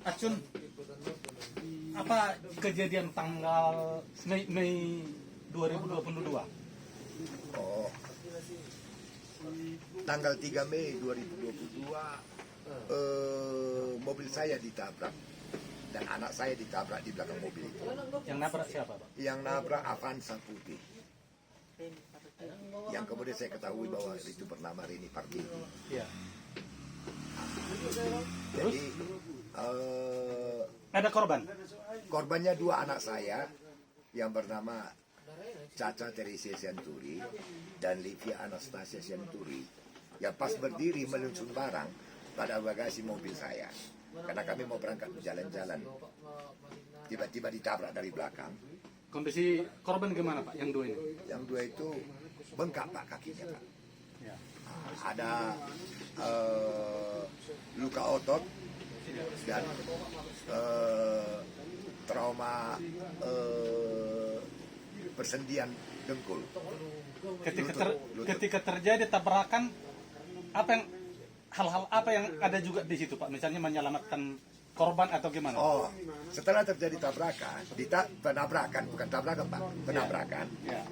Acun, apa kejadian tanggal Mei 2022? Oh, tanggal 3 Mei 2022 mobil saya ditabrak dan anak saya ditabrak di belakang mobil itu. Yang nabrak siapa, Pak? Yang nabrak Avanza putih. Yang kemudian saya ketahui bahwa itu bernama Rini Partini. Iya. Jadi Ada korban? korbannya dua anak saya yang bernama Caca Teresia Sianturi dan Livia Anastasia Sianturi yang pas berdiri meluncur barang pada bagasi mobil saya karena kami mau berangkat jalan-jalan, tiba-tiba ditabrak dari belakang. Kondisi korban gimana, Pak? Yang dua ini? Yang dua itu bengkak Pak kakinya Pak. Ya. Ada luka otot dan trauma persendian dengkul. Ketika terjadi tabrakan, hal-hal apa yang ada juga di situ, Pak? Misalnya menyelamatkan korban atau gimana? Oh, setelah terjadi tabrakan, penabrakan, bukan tabrakan Pak, penabrakan. Ya.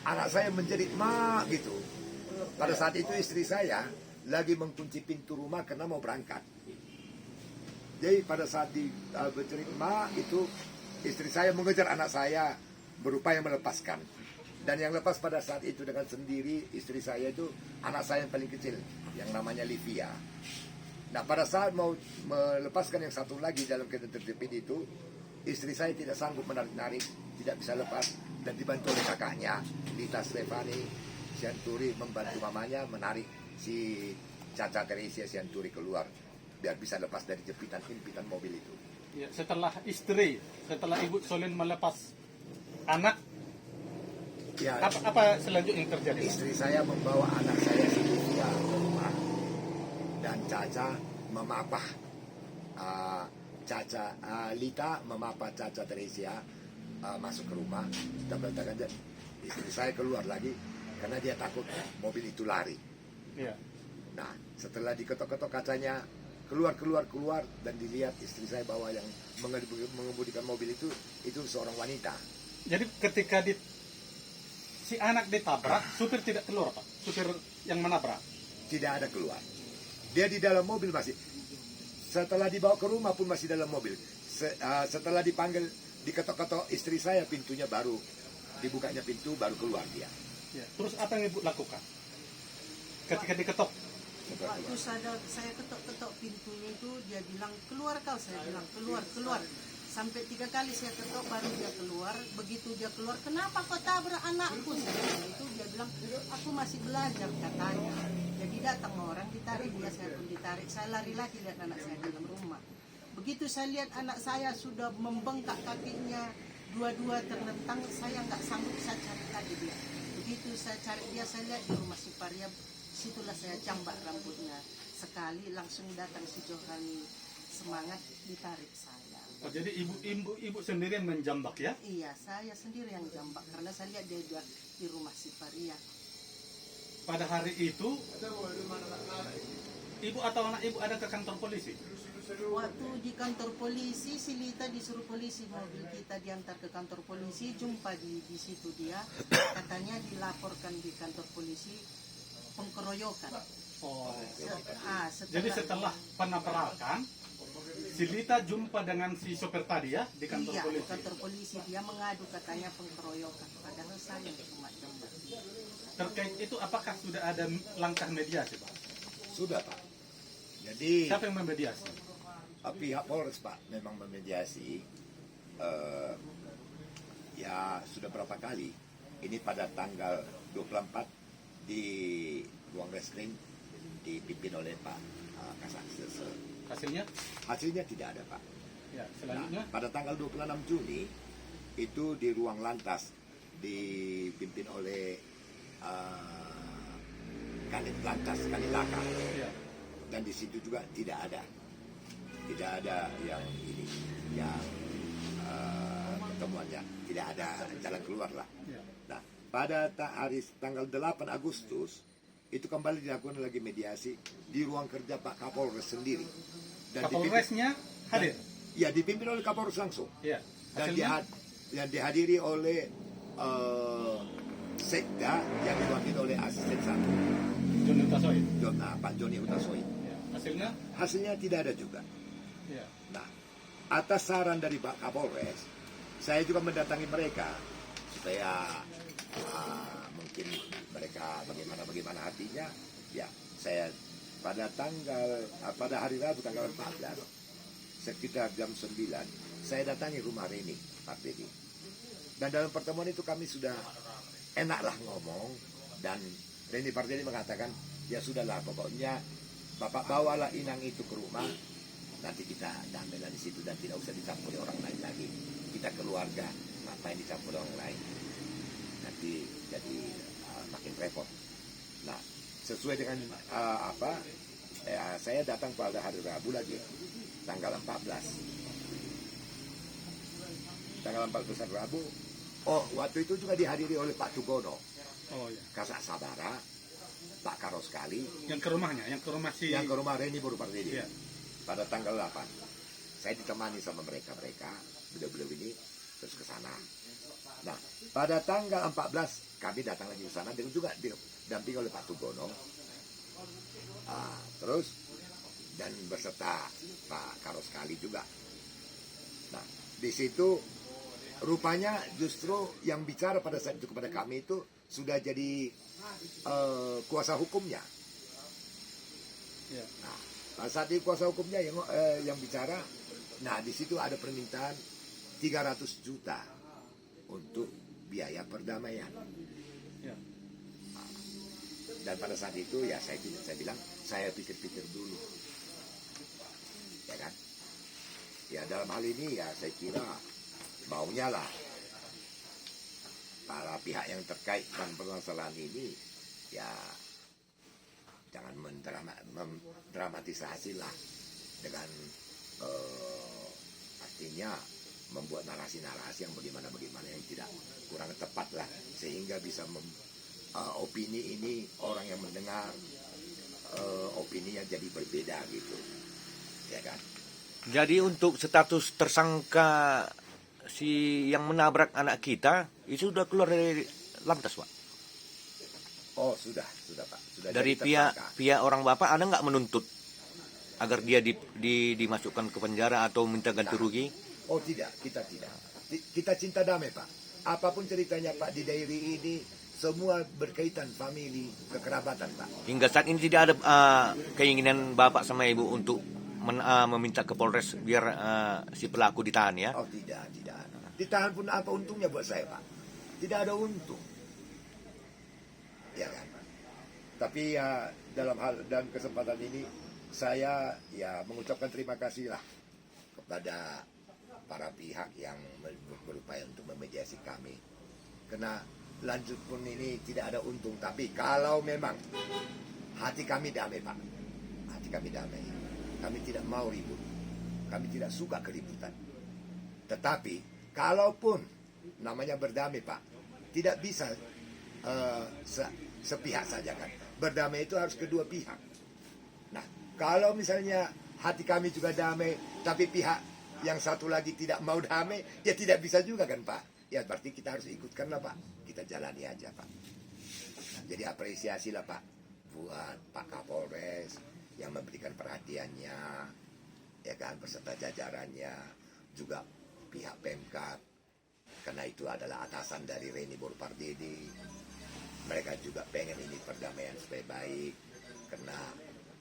Anak saya menjerit mak gitu. Pada saat itu istri saya lagi mengunci pintu rumah karena mau berangkat. Jadi pada saat berjerit mak itu, istri saya mengejar anak saya berupaya melepaskan. Dan yang lepas pada saat itu dengan sendiri istri saya itu anak saya yang paling kecil yang namanya Livia. Nah pada saat mau melepaskan yang satu lagi dalam keadaan terjepit itu, istri saya tidak sanggup menarik-narik, tidak bisa lepas dan dibantu oleh kakaknya Lita Stefani Sianturi membantu mamanya menarik si Caca Teresia Sianturi keluar biar bisa lepas dari jepitan mobil itu. Ya, setelah ibu Solin melepas anak, Ya, apa selanjutnya yang terjadi? istri saya membawa anak saya si Livia ke rumah dan Caca memapah Lita memapah Caca Teresia masuk ke rumah dan berantakan. Istri saya keluar lagi karena dia takut mobil itu lari. Ya. Nah setelah diketok-ketok kacanya keluar dan dilihat istri saya bahwa yang mengemudikan mobil itu seorang wanita. Jadi ketika si anak ditabrak, supir tidak keluar, Pak? Supir yang menabrak? Tidak ada keluar. Dia di dalam mobil masih. Setelah dibawa ke rumah pun masih dalam mobil. Setelah dipanggil, diketok-ketok istri saya, pintunya baru dibukanya pintu, baru keluar dia. Ya. Terus apa yang ibu lakukan ketika diketok? Waktu saya ketok-ketok pintunya itu dia bilang keluar kau, saya bilang keluar. Sampai 3 kali saya ketok baru dia keluar. Begitu dia keluar, kenapa kau tabrak anakku? Saya bilang itu, dia bilang aku masih belajar katanya. Jadi datang orang ditarik dia, saya pun ditarik. Saya lari lagi lihat anak saya dalam rumah. Begitu saya lihat anak saya sudah membengkak kakinya, dua-dua terlentang, saya nggak sanggup, saya cari lagi dia. Begitu saya cari dia, saya lihat di rumah si Paria. Situlah saya jambak rambutnya sekali, langsung datang si Johani semangat ditarik saya. Oh, jadi ibu sendiri yang menjambak ya? Iya, saya sendiri yang jambak karena saya lihat dia di rumah si Paria. Pada hari itu ibu atau anak ibu ada ke kantor polisi? Waktu di kantor polisi, si Lita disuruh polisi, mobil kita diantar ke kantor polisi, jumpa di situ dia, katanya dilaporkan di kantor polisi pengkeroyokan. Oh. Setelah, Jadi setelah penabrakan, si Lita jumpa dengan si sopir tadi ya di kantor iya, polisi? di kantor polisi dia mengadu katanya pengkeroyokan, padahal saya cuma jambak. Terkait itu apakah sudah ada langkah mediasi, Pak? Sudah Pak. Jadi Siapa yang memediasi? pihak Polres Pak memang memediasi. Ya sudah berapa kali. Ini pada tanggal 24 di ruang reskrim dipimpin oleh Pak Kasat. Hasilnya tidak ada Pak. Ya, selanjutnya. Nah, pada tanggal 26 Juni itu di ruang lantas dipimpin oleh Kanit Lantas Kanitaka. Ya. Dan di situ juga tidak ada yang ini yang pertemuannya, tidak ada jalan keluar lah. Ya. Nah pada tanggal 8 Agustus itu kembali dilakukan lagi mediasi di ruang kerja Pak Kapolres sendiri Dan Kapolresnya hadir. Ya, dipimpin oleh Kapolres langsung. Ya. Dan Hasilnya yang dihadiri oleh Sekda yang diwakili oleh asisten satu Joni Utasoy. Pak Joni Utasoy. Ya. Hasilnya Hasilnya tidak ada juga. ya. Nah, atas saran dari Pak Kapolres, saya juga mendatangi mereka supaya mungkin mereka bagaimana hatinya. Ya, saya pada hari Rabu tanggal 14 sekitar jam 9 saya datangi rumah Reni Pardede. Dan dalam pertemuan itu kami sudah enaklah ngomong, dan Reni Pardede mengatakan, ya sudahlah, pokoknya Bapak bawalah Inang itu ke rumah, nanti kita damailah di situ dan tidak usah dicampuri orang lain lagi. Kita keluarga, ngapain dicampuri orang lain? Nanti jadi makin repot. Nah, sesuai dengan saya datang pada hari Rabu lagi, tanggal 14. Tanggal 14 Rabu, waktu itu juga dihadiri oleh Pak Tugono, Oh ya. Kasak Sabara, Pak Karoskali, Yang ke rumahnya, yang ke rumah si yang ke rumah Reni Pardede. Iya. Pada tanggal 8. Saya ditemani sama mereka, beliau-beliau ini terus ke sana. Nah, pada tanggal 14 kami datang lagi ke sana dengan juga didampingi oleh Pak Tugono. Terus dan beserta Pak Karoskali juga. Nah, di situ rupanya justru yang bicara pada saat itu kepada kami itu sudah jadi kuasa hukumnya. Ya. Nah, pada saat itu kuasa hukumnya yang bicara. Nah, di situ ada permintaan 300 juta untuk biaya perdamaian. Ya. Dan pada saat itu ya saya bilang saya pikir-pikir dulu, ya kan? Ya dalam hal ini ya saya kira maunya lah para pihak yang terkait dengan permasalahan ini ya jangan mendramatisasi lah dengan artinya membuat narasi-narasi yang bagaimana yang tidak kurang tepat lah, sehingga bisa opini ini orang yang mendengar opininya jadi berbeda gitu, ya kan? Jadi untuk status tersangka si yang menabrak anak kita itu sudah keluar dari lantas, Pak. Oh sudah Pak. Sudah Dari jadi tersangka. pihak orang bapak ada nggak menuntut agar dia dimasukkan ke penjara atau minta ganti rugi? Oh tidak, kita tidak. Kita cinta damai Pak. Apapun ceritanya Pak di daerah ini semua berkaitan famili, kekerabatan Pak. Hingga saat ini tidak ada keinginan bapak sama ibu untuk meminta ke Polres biar si pelaku ditahan ya? Oh tidak. Ditahan pun apa untungnya buat saya Pak? Tidak ada untung. Ya kan? Tapi ya dalam kesempatan ini saya ya mengucapkan terima kasih lah kepada para pihak yang berupaya untuk memediasi kami. Karena lanjut pun ini tidak ada untung. Tapi kalau memang hati kami damai Pak, hati kami damai. Kami tidak mau ribut, kami tidak suka keributan. Tetapi kalaupun namanya berdamai Pak, tidak bisa sepihak saja kan. Berdamai itu harus kedua pihak. Nah, kalau misalnya hati kami juga damai, tapi pihak yang satu lagi tidak mau damai, ya tidak bisa juga kan Pak. Ya berarti kita harus ikut karena Pak, kita jalani aja Pak. Jadi apresiasi lah Pak buat Pak Kapolres yang memberikan perhatiannya, ya kan, beserta jajarannya, juga pihak Pemkab, karena itu adalah atasan dari Reni Pardede. Mereka juga pengen ini perdamaian supaya baik, karena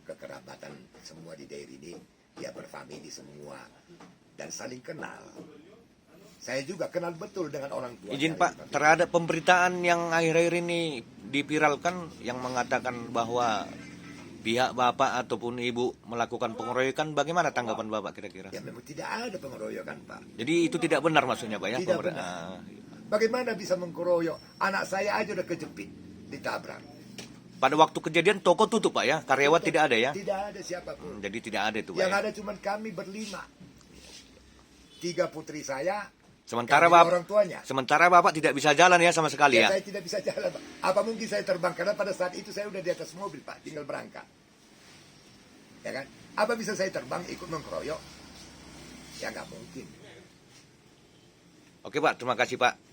kekerabatan semua di daerah ini ya berfamili semua dan saling kenal. Saya juga kenal betul dengan orang tua. Izin Pak, terhadap pemberitaan yang akhir-akhir ini dipiralkan yang mengatakan bahwa pihak bapak ataupun ibu melakukan pengeroyokan, bagaimana tanggapan bapak kira-kira? Ya memang tidak ada pengeroyokan Pak. Jadi itu tidak benar maksudnya Pak ya? Tidak benar. Bagaimana bisa mengkeroyok? Anak saya aja udah kejepit, ditabrak. Pada waktu kejadian toko tutup Pak ya? Karyawan tidak ada ya? Tidak ada siapapun. Jadi tidak ada itu Pak Yang ya? ada cuma kami berlima. 3 putri saya, Sementara kami bapak, orang tuanya. sementara bapak tidak bisa jalan ya sama sekali ya? Saya tidak bisa jalan Pak. Apa mungkin saya terbang? Karena pada saat itu saya udah di atas mobil Pak, tinggal berangkat. Ya kan? Apa bisa saya terbang ikut mengkeroyok? Ya nggak mungkin. Oke Pak, terima kasih Pak.